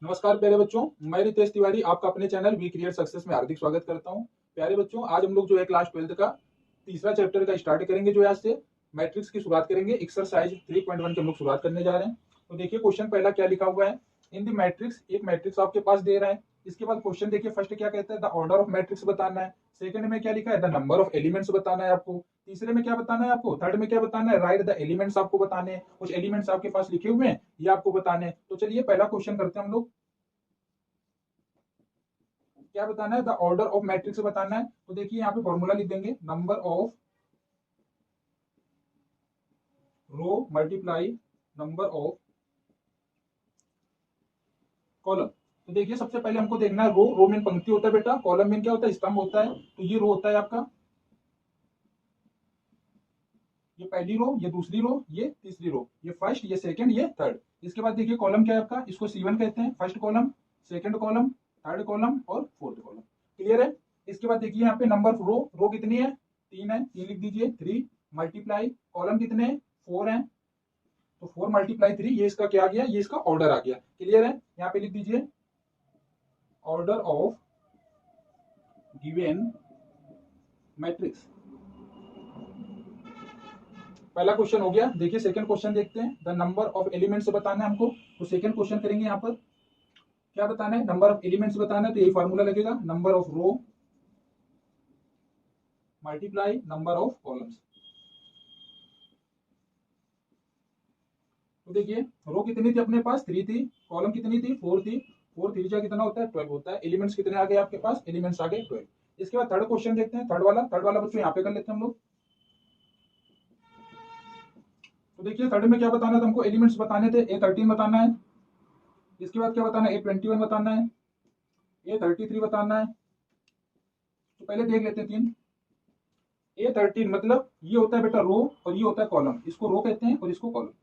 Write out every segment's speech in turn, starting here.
नमस्कार प्यारे बच्चों, मैं रितेश तिवारी आपका अपने चैनल वी क्रिएट सक्सेस में हार्दिक स्वागत करता हूं। प्यारे बच्चों, आज हम लोग जो है क्लास 12 का तीसरा चैप्टर का स्टार्ट करेंगे। जो है आज से मैट्रिक्स की शुरुआत करेंगे। एक्सरसाइज 3.1 की हम लोग शुरुआत करने जा रहे हैं। तो देखिए क्वेश्चन पहला क्या लिखा हुआ है। इन द मैट्रिक्स, एक मैट्रिक्स आपके पास दे रहा है। इसके बाद क्वेश्चन देखिए, फर्स्ट क्या कहता है, द ऑर्डर ऑफ मैट्रिक्स बताना है। सेकंड में क्या लिखा है, द नंबर ऑफ एलिमेंट्स बताना है आपको। तीसरे में क्या बताना है आपको, थर्ड में क्या बताना है, राइट द एलिमेंट्स आपको बताने हैं। कुछ एलिमेंट्स आपके पास लिखे हुए हैं, ये आपको बताने हैं। तो चलिए पहला क्वेश्चन करते हैं हम लोग। क्या बताना है, द ऑर्डर ऑफ मैट्रिक्स बताना है। तो देखिए यहाँ पे फॉर्मूला लिख देंगे, number of row multiply number of column. तो देखिए सबसे पहले हमको देखना है, रो रो में पंक्ति होता है बेटा, कॉलम में क्या होता है, स्तंभ होता है। तो ये रो होता है आपका, ये पहली रो, ये दूसरी रो, ये तीसरी रो, ये फर्स्ट, ये सेकंड, ये थर्ड। इसके बाद देखिए कॉलम क्या है आपका, इसको C1 कहते हैं, first column, second column, third column और फोर्थ कॉलम। क्लियर है। इसके बाद देखिए यहाँ पे नंबर रो, रो कितनी है, 3 है, 3 लिख दीजिए, 3 मल्टीप्लाई कॉलम कितने हैं, 4 है। तो 4 मल्टीप्लाई 3, ये इसका क्या आ गया, ये इसका ऑर्डर आ गया। क्लियर है। यहाँ पे लिख दीजिए ऑर्डर ऑफ गिवन मैट्रिक्स। पहला क्वेश्चन हो गया। देखिए सेकंड क्वेश्चन देखते हैं, द नंबर ऑफ एलिमेंट्स बताना है हमको। तो सेकंड क्वेश्चन करेंगे यहाँ पर, क्या बताना है, नंबर ऑफ एलिमेंट्स बताना है। तो यही फॉर्मूला लगेगा, number of row multiply number of columns. तो देखिए रो कितनी थी अपने पास, 3 थी, कॉलम कितनी थी, 4 थी। 4 3 जा कितना होता है, 12 होता है। एलिमेंट्स कितने आ गए आपके पास, एलिमेंट्स आ गए 12। इसके बाद थर्ड क्वेश्चन देखते हैं, थर्ड वाला बच्चों यहाँ पे कर लेते हैं हम लोग। तो देखिए थर्ड में क्या बताना था हमको, एलिमेंट्स बताने थे, A13 बताना है। इसके बाद क्या बताना है, A21 बताना है, A33 बताना है। तो पहले देख लेते हैं तीन। A13 मतलब ये होता है बेटा रो, और ये होता है कॉलम। इसको रो कहते हैं और इसको कॉलम।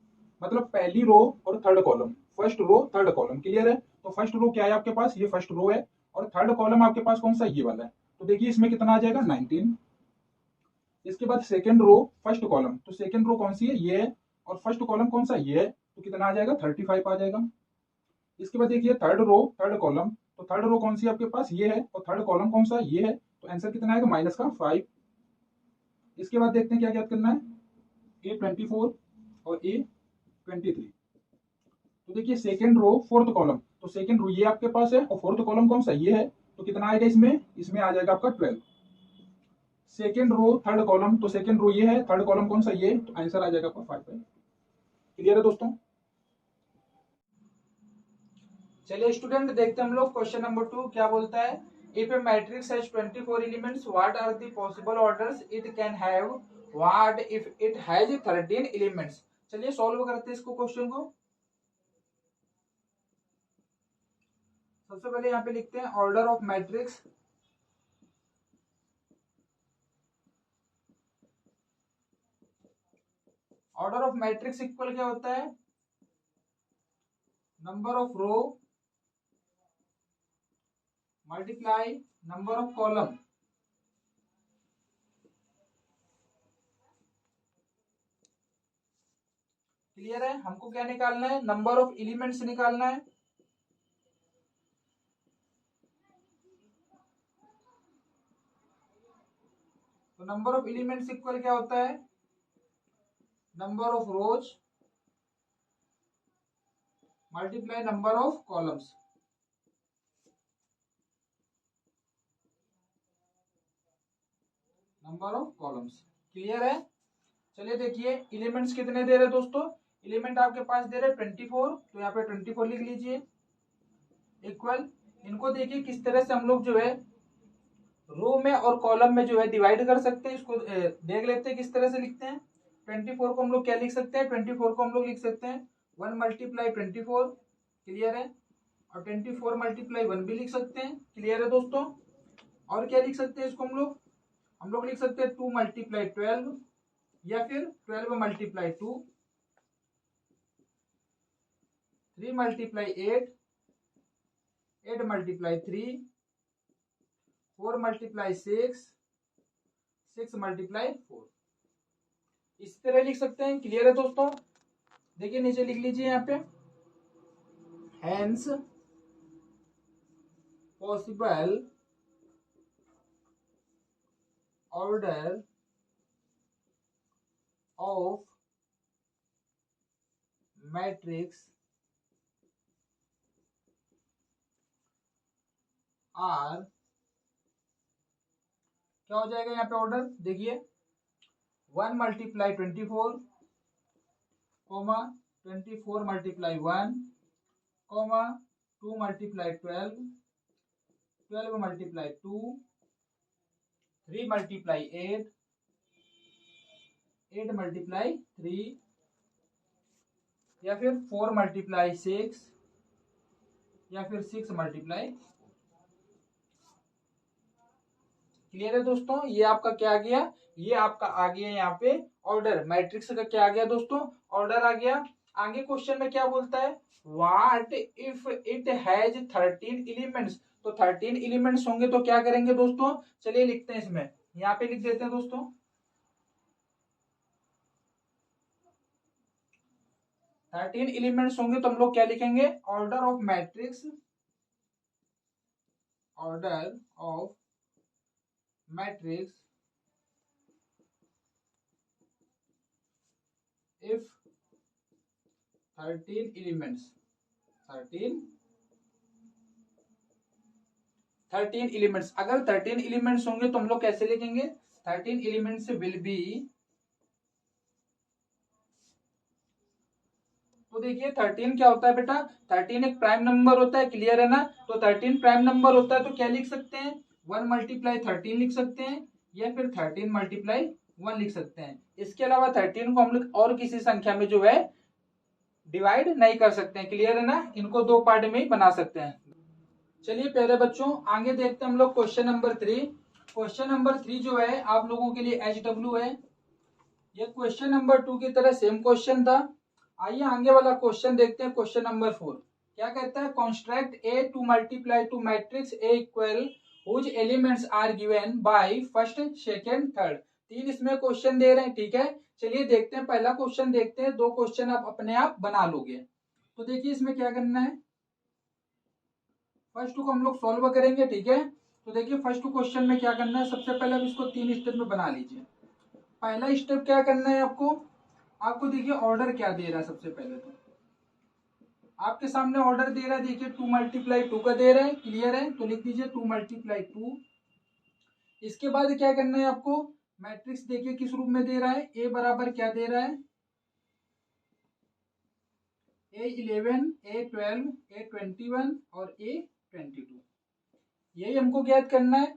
मतलब पहली रो और third column, first row third column. Clear है। तो फर्स्ट रो क्या है आपके पास, ये फर्स्ट रो है। और थर्ड कॉलम आपके पास कौन सा, ये वाला है। तो देखिए इसमें कितना आ जाएगा, 19। इसके बाद सेकंड रो फर्स्ट कॉलम, तो सेकंड रो कौन सी है, ये है। और फर्स्ट कॉलम कौन सा, ये है। तो कितना आ जाएगा, 35 आ जाएगा। इसके बाद देखिए थर्ड रो थर्ड कॉलम, तो थर्ड रो कौन सी आपके पास, ये है। और थर्ड कॉलम कौन सा, ये है। तो आंसर कितना आएगा, -5। इसके बाद देखते हैं क्या याद करना है, A24 और A23। तो देखिए सेकंड रो फोर्थ कॉलम, तो सेकंड रो ये आपके पास है और फोर्थ कॉलम कौन सा, ये है। तो कितना आएगा इसमें, इसमें आ जाएगा आपका 12। सेकंड रो थर्ड कॉलम, तो सेकंड रो ये है, थर्ड कॉलम कौन सा, ये। तो आंसर आ जाएगा आपका 5। क्लियर है दोस्तों। चलिए स्टूडेंट देखते हैं हम लोग क्वेश्चन नंबर 2 क्या बोलता है। If a matrix has 24 elements what are the possible orders it can have, what if it has 13 elements. चलिए सॉल्व करते हैं इसको क्वेश्चन को। सबसे पहले यहाँ पे लिखते हैं order of matrix. Order of matrix equal क्या होता है, number of row multiply number of column. Clear है। हमको क्या निकालना है, नंबर ऑफ एलिमेंट्स निकालना है। तो नंबर ऑफ एलिमेंट्स इक्वल क्या होता है, number of rose multiply number of columns. Number of columns. Clear है। चलिए देखिए एलिमेंट्स कितने दे रहे दोस्तों, एलिमेंट आपके पास दे रहे 24, तो यहाँ पे 24 लिख लीजिए इक्वल। इनको देखिए किस तरह से हम लोग जो है रो में और कॉलम में जो है डिवाइड कर सकते हैं। इसको देख लेते हैं किस तरह से लिखते हैं। 24 को हम लोग क्या लिख सकते हैं, 24 को हम लोग लिख सकते हैं 1 मल्टीप्लाई 24। क्लियर है। और 24 मल्टीप्लाई 1 भी लिख सकते हैं। क्लियर है दोस्तों। और क्या लिख सकते हैं इसको हम लोग लिख सकते हैं 2 मल्टीप्लाई 12, या फिर 12 multiply 2, 3 multiply 8, 8 multiply 3, 4 multiply 6, 6 multiply 4। इस तरह लिख सकते हैं। क्लियर है दोस्तों। देखिए नीचे लिख लीजिए यहाँ पे hence possible order of matrix are, क्या हो जाएगा यहाँ पे ऑर्डर देखिए 1 multiply 24 comma 24 multiply 1 comma 2 multiply 12 12 multiply 2 3 multiply 8 8 multiply 3 या फिर 4 मल्टीप्लाई 6 या फिर 6 मल्टीप्लाई। क्लियर है दोस्तों, ये आपका क्या आ गया, ये आपका आ गया यहाँ पे ऑर्डर, मैट्रिक्स का क्या आ गया दोस्तों, ऑर्डर आ गया। आगे क्वेश्चन में क्या बोलता है, what if it has 13 elements, तो 13 एलिमेंट्स होंगे तो क्या करेंगे दोस्तों, चलिए लिखते हैं इसमें, यहाँ पे लिख देते हैं दोस्तों 13 एलिमेंट्स होंगे तो हम लोग क्या लिखेंगे, order of matrix, order of matrix if 13 elements 13 elements, अगर 13 एलिमेंट्स होंगे तो हम लोग कैसे लिखेंगे, 13 एलिमेंट्स विल बी, तो देखिए 13 क्या होता है बेटा, 13 एक प्राइम नंबर होता है, क्लियर है ना, तो 13 प्राइम नंबर होता है तो क्या लिख सकते हैं, 1 मल्टीप्लाई 13 लिख सकते हैं या फिर 13 मल्टीप्लाई 1 लिख सकते हैं। इसके अलावा 13 को हम लोग और किसी संख्या में जो है डिवाइड नहीं कर सकते हैं, क्लियर है ना, इनको दो पार्ट में ही बना सकते हैं। चलिए प्यारे बच्चों आगे देखते हैं हम लोग क्वेश्चन नंबर 3। क्वेश्चन नंबर 3 जो है आप लोगों के लिए HW है, ये क्वेश्चन नंबर 2 की तरह सेम क्वेश्चन था। आइए आगे वाला क्वेश्चन देखते हैं, क्वेश्चन नंबर 4 क्या कहता है, construct A two multiply two matrix A equal whose elements are given by first second third. 3 इसमें क्वेश्चन दे रहे हैं, ठीक है, चलिए देखते हैं, पहला क्वेश्चन देखते हैं, 2 क्वेश्चन आप अपने आप बना लोगे। तो देखिए इसमें क्या करना है, फर्स्ट को हम लोग सॉल्व करेंगे, ठीक है, तो देखिए फर्स्ट क्वेश्चन में क्या करना है, सबसे पहले आप इसको 3 स्टेप में बना लीजिए। पहला स्टेप क्या करना है आपको देखिए ऑर्डर क्या दे रहा है, सबसे पहले तो आपके सामने ऑर्डर दे रहा है, देखिए 2 मल्टीप्लाई 2 का दे रहा है, क्लियर है, तो लिख दीजिए 2 मल्टीप्लाई 2। इसके बाद क्या करना है आपको, मैट्रिक्स देखिए किस रूप में दे रहा है, ए बराबर क्या दे रहा है, A11 A12 A21 और A22, यही हमको ज्ञात करना है।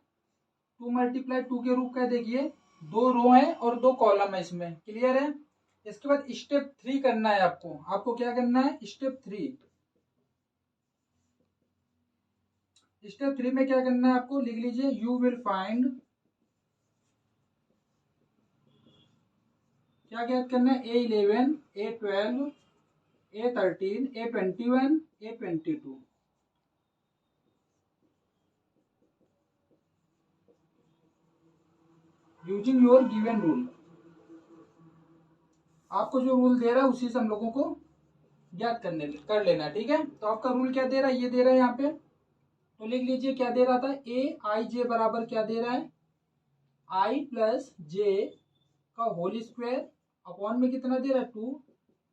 2 मल्टीप्लाई 2 के रूप का देखिए 2 रो है और 2 कॉलम है इसमें, क्लियर है। इसके बाद स्टेप 3 करना है आपको क्या करना है, स्टेप 3 में क्या करना है आपको, लिख लीजिए यू विल फाइंड, क्या ज्ञात करना है, A11 A12 A13 A21 A22, using your given rule, आपको जो रूल दे रहा है उसी से हम लोगों को ज्ञात कर लेना है, ठीक है। तो आपका रूल क्या दे रहा है, ये दे रहा है यहाँ पे, तो लिख लीजिए क्या दे रहा था, AIJ बराबर क्या दे रहा है, I प्लस जे का होल स्क्वायर अपॉन में कितना दे रहा है 2।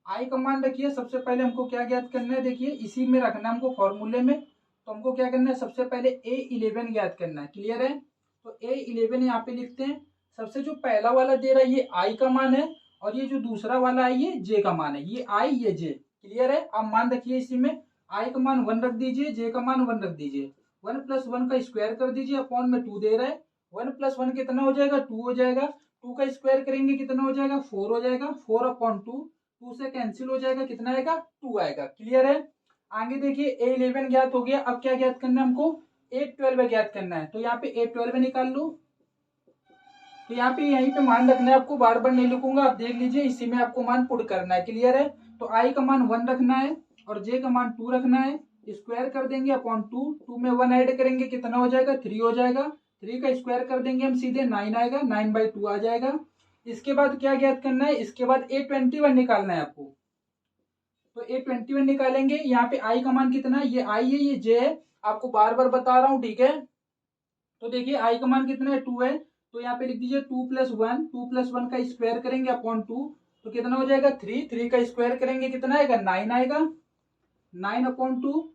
I का मान रखिए, सबसे पहले हमको क्या ज्ञात करना है, देखिए इसी में रखना है हमको फॉर्मूले में, तो हमको क्या करना है, सबसे पहले A11 ज्ञात करना है, क्लियर है। तो A11 यहाँ पे लिखते हैं, सबसे जो पहला वाला दे रहा है ये I का मान है और ये जो दूसरा वाला है ये J का मान है, ये I ये J, क्लियर है। आप मान रखिए इसी में, I का मान 1 रख दीजिए, J का मान 1 रख दीजिए, 1 प्लस 1 का स्क्वायर कर दीजिए, अपॉन में 2 दे रहा है, 1 प्लस 1 कितना हो जाएगा 2 हो जाएगा, 2 का स्क्वायर करेंगे कितना हो जाएगा 4 हो जाएगा, 4 अपॉन 2, 2 से कैंसिल हो जाएगा, कितना आएगा 2 आएगा, क्लियर है। आगे देखिए A11 ज्ञात हो गया, अब क्या ज्ञात करना है हमको, A12 ज्ञात करना है, तो यहाँ पे A12 निकाल लो, तो यहाँ पे यहीं पे मान रखना है आपको, बार बार नहीं लिखूंगा, आप देख लीजिए इसी में आपको मान पुट करना है, क्लियर है। तो I का मान 1 रखना है और J का मान 2 रखना है, स्क्वायर कर देंगे अपॉन 2, 2 में 1 ऐड करेंगे कितना हो जाएगा 3 हो जाएगा, 3 का स्क्वायर कर देंगे हम सीधे 9 आएगा, 9/2 आ जाएगा। इसके बाद क्या ज्ञात करना है, इसके बाद A21 निकालना है आपको, तो A21 निकालेंगे, यहाँ पे I का मान कितना है, ये I है ये J है। आपको बार बार बता रहा हूँ, ठीक है। तो देखिए आई का मान कितना है, 2 है, तो यहाँ पे लिख दीजिए 2+1 का स्क्वायर करेंगे अपॉन 2, तो कितना हो जाएगा 3, 3 का स्क्वायर करेंगे कितना आएगा 9 आएगा, 9/2।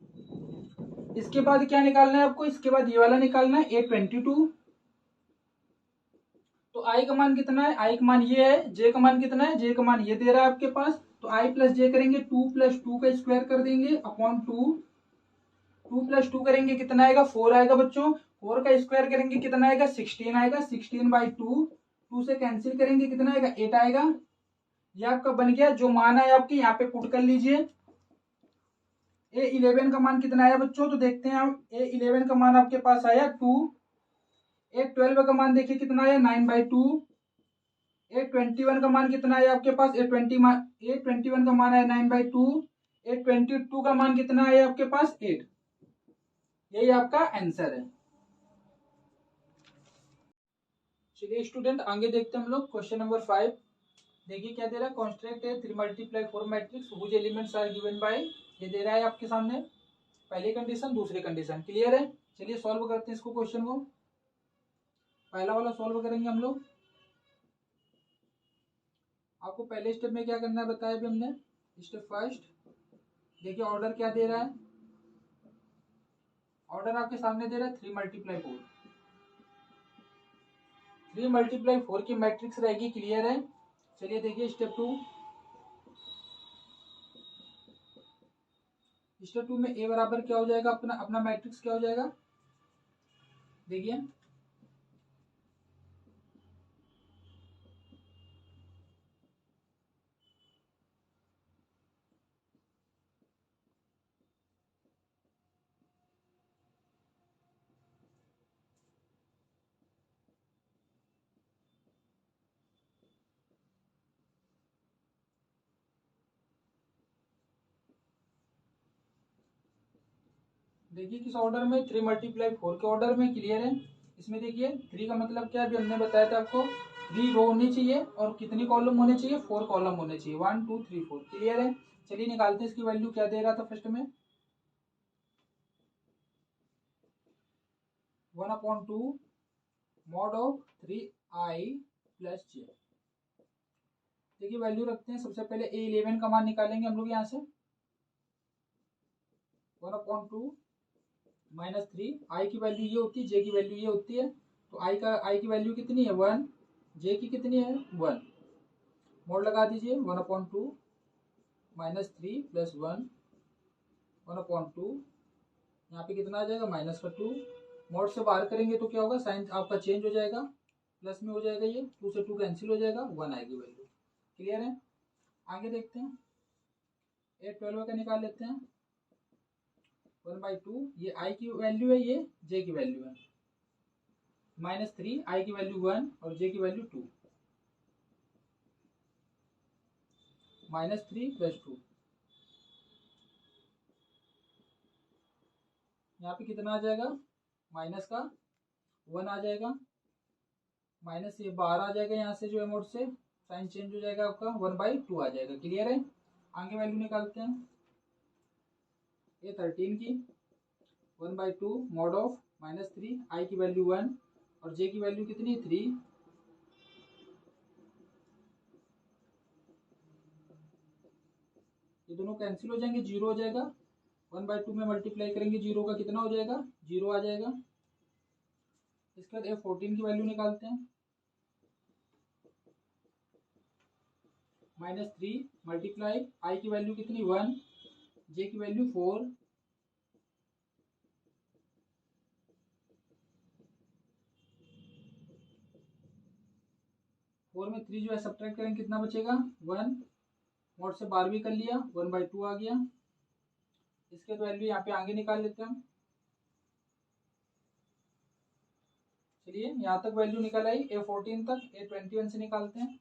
इसके बाद क्या निकालना है आपको, इसके बाद ये वाला निकालना है A22। तो आई का मान कितना है, आई का मान ये है, जे का मान कितना है, जे का मान ये दे रहा है आपके पास, तो आई प्लस जे करेंगे 2+2 का स्क्वायर कर देंगे अपॉन 2, 2+2 करेंगे कितना आएगा 4 आएगा बच्चों, 4 का स्क्वायर करेंगे कितना आएगा 16 आएगा, 16/2, 2 से कैंसिल करेंगे कितना आएगा 8 आएगा। ये आपका बन गया, जो मान है आपके यहाँ पे पुट कर लीजिए। A11 का मान कितना आया बच्चों, तो देखते हैं हम, A11 का मान आपके पास आया 2, A12 का मान देखिए कितना आया 9/2, A21 का मान कितना आया आपके पास, A21 का मान आया 9/2, A22 का मान कितना आया आपके पास 8। यही आपका आंसर है। चलिए स्टूडेंट आगे देखते हैं हम लोग क्वेश्चन नंबर 5। देखिए क्या दे रहा है, construct a 3×4 matrix whose elements are given by, ये दे रहा है आपके सामने, पहली कंडीशन दूसरी कंडीशन, क्लियर है। चलिए सॉल्व करते हैं इसको, क्वेश्चन को पहला वाला सॉल्व करेंगे हम लोग। आपको पहले स्टेप में क्या करना है बताया अभी हमने, स्टेप फर्स्ट। देखिए ऑर्डर क्या दे रहा है, ऑर्डर आपके सामने दे रहा है 3×4, 3×4 की मैट्रिक्स रहेगी, क्लियर है। चलिए देखिए स्टेप 2, स्टेप 2 में ए बराबर क्या हो जाएगा, अपना अपना मैट्रिक्स क्या हो जाएगा, देखिए देखिए किस ऑर्डर में, 3×4 के ऑर्डर में, क्लियर है। इसमें देखिए 3 का मतलब क्या, अभी हमने बताया था आपको 3 रो होनी चाहिए और कितनी कॉलम होने चाहिए, 4 कॉलम होने चाहिए, 1 2 3 4, क्लियर है। चलिए निकालते हैं इसकी वैल्यू, क्या दे रहा था फर्स्ट में 1/2 मॉड ऑफ 3i प्लस जे। देखिए वैल्यू रखते हैं, सबसे पहले A11 का मान निकालेंगे हम लोग यहाँ से, 1/2 -3, आई की वैल्यू ये होती है, जे की वैल्यू ये होती है, तो आई की वैल्यू कितनी है 1, जे की कितनी है 1, मोड लगा दीजिए 1/2 -3 + 1 1/2, यहाँ पे कितना आ जाएगा -2, मोड से बाहर करेंगे तो क्या होगा, साइन आपका चेंज हो जाएगा, प्लस में हो जाएगा, ये 2 से 2 कैंसिल हो जाएगा, 1 आएगी वैल्यू, क्लियर है। आगे देखते हैं, A12 का निकाल लेते हैं, 1/2, ये आई की वैल्यू है, ये जे की वैल्यू है, -3, आई की वैल्यू 1 और जे की वैल्यू 2, -3 + 2, यहाँ पे कितना आ जाएगा, माइनस का 1 आ जाएगा, माइनस ये बाहर आ जाएगा, यहाँ से जो है मोड से साइन चेंज हो जाएगा आपका, 1/2 आ जाएगा, क्लियर है। आगे वैल्यू निकालते हैं, A13 की 1/2 मॉड ऑफ -3, आई की वैल्यू 1 और जे की वैल्यू कितनी 3, ये दोनों कैंसिल हो जाएंगे, 0 हो जाएगा, 1/2 में मल्टीप्लाई करेंगे 0 का कितना हो जाएगा 0 आ जाएगा। इसके बाद A14 की वैल्यू निकालते हैं, -3 मल्टीप्लाई आई की वैल्यू कितनी 1, जे की वैल्यू 4, फोर में 3 जो है सब्ट्रैक्ट करेंगे कितना बचेगा 1, मोड से बार भी कर लिया, 1/2 आ गया। इसके बाद वैल्यू यहाँ पे आगे निकाल लेते हैं हम, चलिए यहाँ तक वैल्यू निकल आई A14 तक, A21 से निकालते हैं,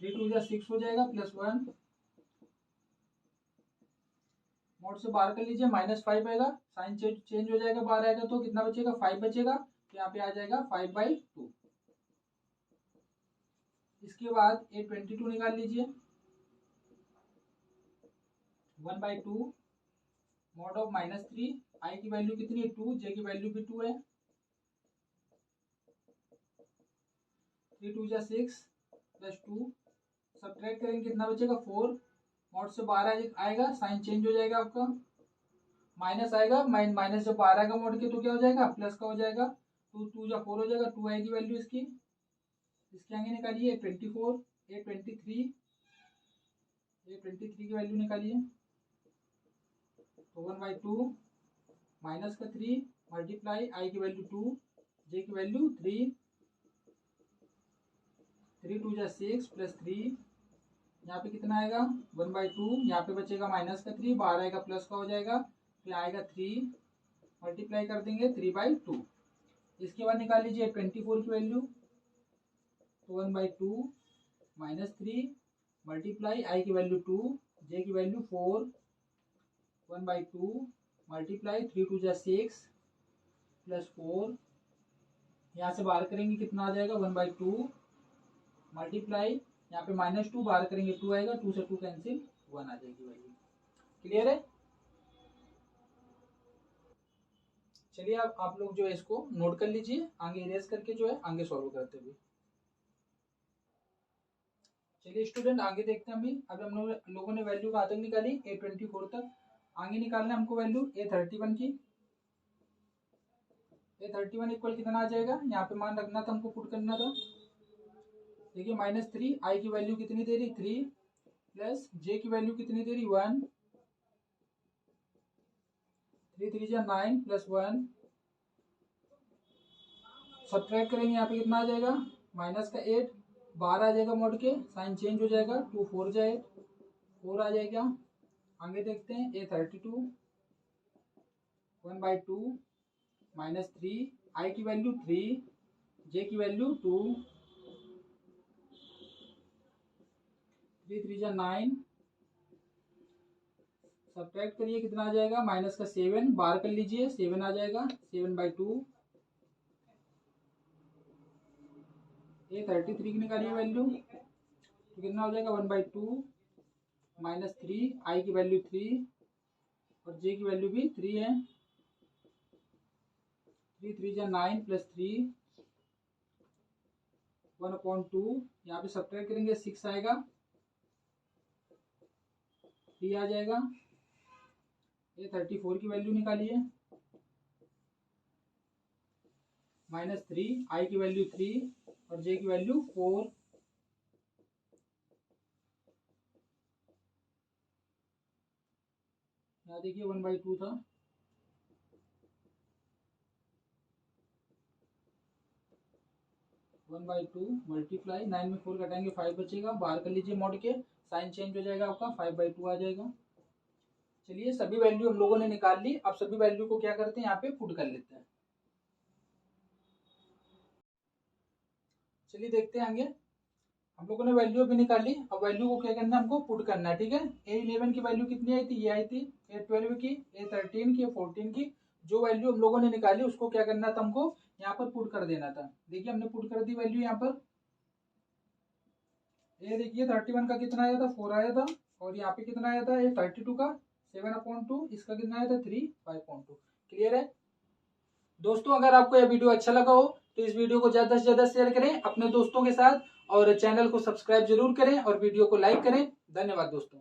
3 2 जा 6 हो जाएगा, +1, मोड से बाहर कर लीजिए, -5 आएगा, साइन चेंज हो जाएगा, बाहर आएगा तो कितना बचेगा 5 बचेगा, तो यहाँ पे आ जाएगा 5/2। इसके बाद A22 निकाल लीजिए, 1/2 मॉड ऑफ -3, आई की वैल्यू कितनी है 2, जे की वैल्यू भी 2 है, 3 2 जा 6 प्लस 2, सब्ट्रैक्ट करेंगे कितना बचेगा 4, मॉड से 12 आएगा, साइन चेंज हो जाएगा आपका, माइनस आएगा, माइनस जब 12 का मॉड के तो क्या हो जाएगा प्लस का हो जाएगा, 2 2 जा 4 हो जाएगा, 2 आएगी वैल्यू इसकी आगे निकालिए, 24, A23 की वैल्यू निकालिए, तो 1/2 माइनस का 3 मल्टीप्लाई आई की वैल्यू 2, जे की वैल्यू 3, 3 2 जा 6 प्लस 3, यहाँ पे कितना आएगा 1/2, यहाँ पे बचेगा माइनस का 3, 12 आएगा प्लस का हो जाएगा, फिर आएगा 3, मल्टीप्लाई कर देंगे 3/2। इसके बाद निकाल लीजिए 24 की वैल्यू, तो 1/2 माइनस 3 मल्टीप्लाई आई की वैल्यू 2, जे की वैल्यू 4, 1/2 मल्टीप्लाई 3 2 जा 6 प्लस 4, यहाँ से बाहर करेंगे कितना आ जाएगा 1/2 मल्टीप्लाई, यहाँ पे -2 बाहर करेंगे 2 आएगा, 2 से 2 कैंसिल, 1 आ जाएगी वैल्यू। क्लियर है? चलिए अब आप लोग जो है इसको नोट कर लीजिए, आगे इरेज करके जो है आगे सॉल्व करते हुए। चलिए स्टूडेंट आगे देखते हैं अभी हम लोगों ने वैल्यू कहाँ तक निकाली A24 तक, आगे निकालना है हमको वैल्यू A31 की। A31 इक्वल कितना आ जाएगा, यहाँ पे मान रखना था हमको, पुट करना था। देखिए -3 आई की वैल्यू कितनी दे रही 3, प्लस जे की वैल्यू कितनी दे रही 1, 3 3 जा 9 प्लस 1, सब्ट्रैक्ट करेंगे यहाँ पे कितना आ जाएगा माइनस का 8, 12 आ जाएगा मॉड के, साइन चेंज हो जाएगा, 2 4 जा 8, 4 आ जाएगा। आगे देखते हैं A32, 1/2 -3 आई की वैल्यू 3, जे की वैल्यू 2, 3 3 जा 9, सब्ट्रैक्ट करिए कितना आ जाएगा माइनस का 7, बाहर कर लीजिए 7 आ जाएगा, 7/2। A33 की निकालिए वैल्यू, तो कितना हो जाएगा 1/2 -3 आई की वैल्यू 3 और जे की वैल्यू भी 3 है, 3 3 जा 9 प्लस 3, 1/2, यहाँ पे सब्ट्रैक्ट करेंगे 6 आएगा, 3 आ जाएगा। A34 की वैल्यू निकालिए, -3 आई की वैल्यू 3 और जे की वैल्यू 4, यहाँ देखिए 1/2 था, मल्टीप्लाई 9 में 4 घटाएंगे 5 बचेगा, बाहर कर लीजिए मॉड के, साइन चेंज हो जाएगा आपका, 5/2 आ जाएगा। चलिए सभी वैल्यू हम लोगों ने निकाल ली, अब सभी वैल्यू को क्या करते हैं यहाँ पे पुट कर लेते हैं। चलिए देखते हैं आगे, हम लोगों ने वैल्यू अभी निकाली, अब वैल्यू को क्या करना है हमको पुट करना है, ठीक है। A11 की वैल्यू कितनी आई थी, ये आई थी, A12 की, A13 की, A14 की, जो वैल्यू हम लोगों ने निकाली उसको क्या करना था हमको यहाँ पर पुट कर देना था। देखिए हमने पुट कर दी वैल्यू यहाँ पर, ये देखिए 31 का कितना आया था 4 आया था, और यहाँ पे कितना आया था A32 का 7/2, इसका कितना आया था 3 5/2। क्लियर है दोस्तों? अगर आपको यह वीडियो अच्छा लगा हो तो इस वीडियो को ज्यादा से ज्यादा शेयर करें अपने दोस्तों के साथ, और चैनल को सब्सक्राइब जरूर करें और वीडियो को लाइक करें। धन्यवाद दोस्तों।